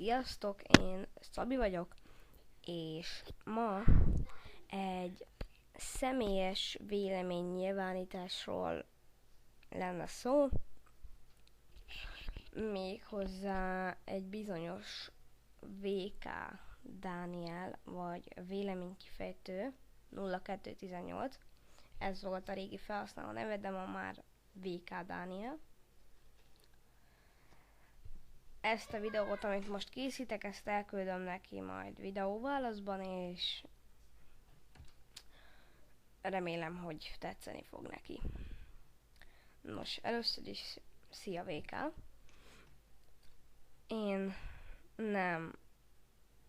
Sziasztok, én Szabi vagyok, és ma egy személyes véleménynyilvánításról lenne szó, méghozzá egy bizonyos VK Dániel, vagy véleménykifejtő 0218, ez volt a régi felhasználó neve, de ma már VK Dániel. Ezt a videót, amit most készítek, ezt elküldöm neki majd videóválaszban, és remélem, hogy tetszeni fog neki. Nos, először is szia VK! Én nem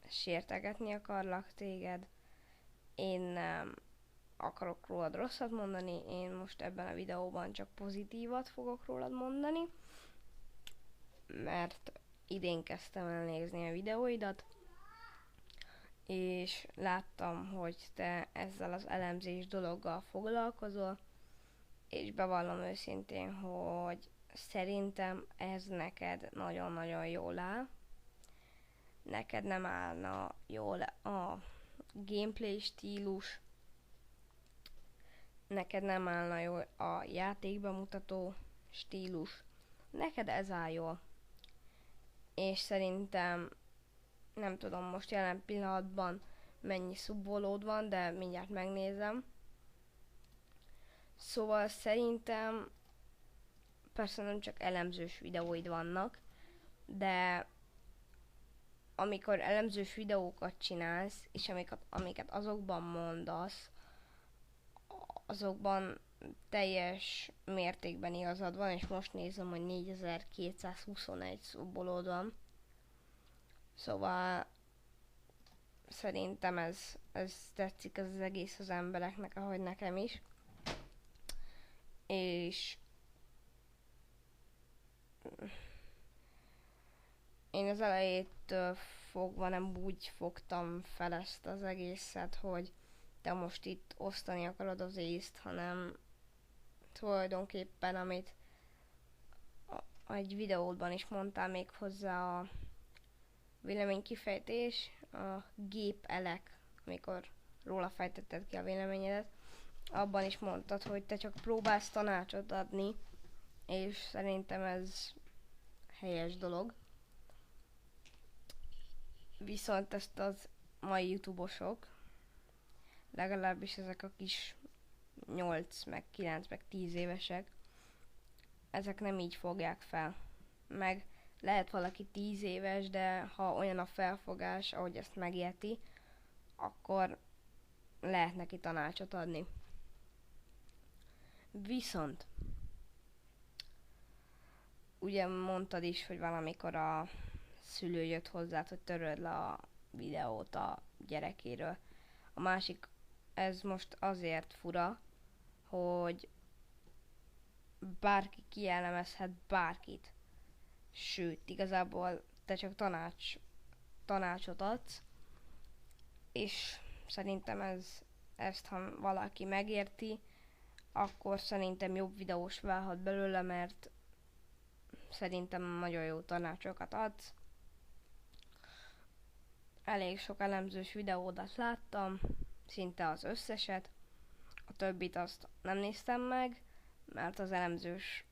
sértegetni akarlak téged, én nem akarok rólad rosszat mondani, én most ebben a videóban csak pozitívat fogok rólad mondani, mert idén kezdtem el nézni a videóidat, és láttam, hogy te ezzel az elemzés dologgal foglalkozol, és bevallom őszintén, hogy szerintem ez neked nagyon-nagyon jól áll. Neked nem állna jól a gameplay stílus, neked nem állna jól a játékbemutató stílus, neked ez áll jól. És szerintem, nem tudom most jelen pillanatban mennyi szubbolód van, de mindjárt megnézem. Szóval szerintem, persze nem csak elemzős videóid vannak, de amikor elemzős videókat csinálsz, és amiket azokban mondasz, azokban teljes mértékben igazad van, és most nézem, hogy 4221 szubbolód van. Szóval szerintem ez tetszik az egész az embereknek, ahogy nekem is. És én az elejétől fogva nem úgy fogtam fel ezt az egészet, hogy te most itt osztani akarod az észt, hanem tulajdonképpen, amit egy videódban is mondtál még hozzá a véleménykifejtés, a gépelek, amikor róla fejtetted ki a véleményedet, abban is mondtad, hogy te csak próbálsz tanácsot adni, és szerintem ez helyes dolog. Viszont ezt az mai YouTube-osok, legalábbis ezek a kis 8, meg 9, meg 10 évesek, ezek nem így fogják fel. Meg lehet valaki 10 éves, de ha olyan a felfogás, ahogy ezt megérti, akkor lehet neki tanácsot adni. Viszont ugye mondtad is, hogy valamikor a szülő jött hozzád, hogy töröld le a videót a gyerekéről. A másik, ez most azért fura, hogy bárki kielemezhet bárkit. Sőt, igazából te csak tanácsot adsz, és szerintem ezt ha valaki megérti, akkor szerintem jobb videós válhat belőle, mert szerintem nagyon jó tanácsokat adsz. Elég sok elemzős videódat láttam, szinte az összeset, a többit azt nem néztem meg, mert az elemzős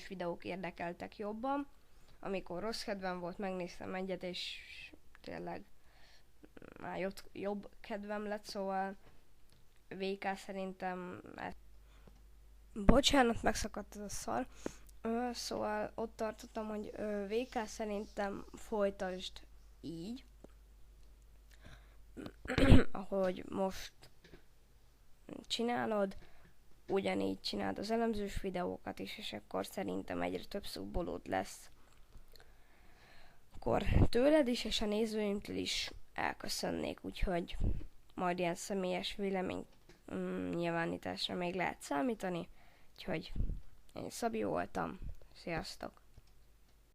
videók érdekeltek jobban. Amikor rossz kedvem volt, megnéztem egyet, és tényleg már jobb kedvem lett, szóval VK szerintem... Bocsánat, megszakadt ez a szar. Szóval ott tartottam, hogy VK szerintem folytasd így, ahogy most csinálod, ugyanígy csináld az elemzős videókat is, és akkor szerintem egyre több szubbolód lesz. Akkor tőled is, és a nézőimtől is elköszönnék, úgyhogy majd ilyen személyes vélemény nyilvánításra még lehet számítani, úgyhogy én Szabi voltam, sziasztok!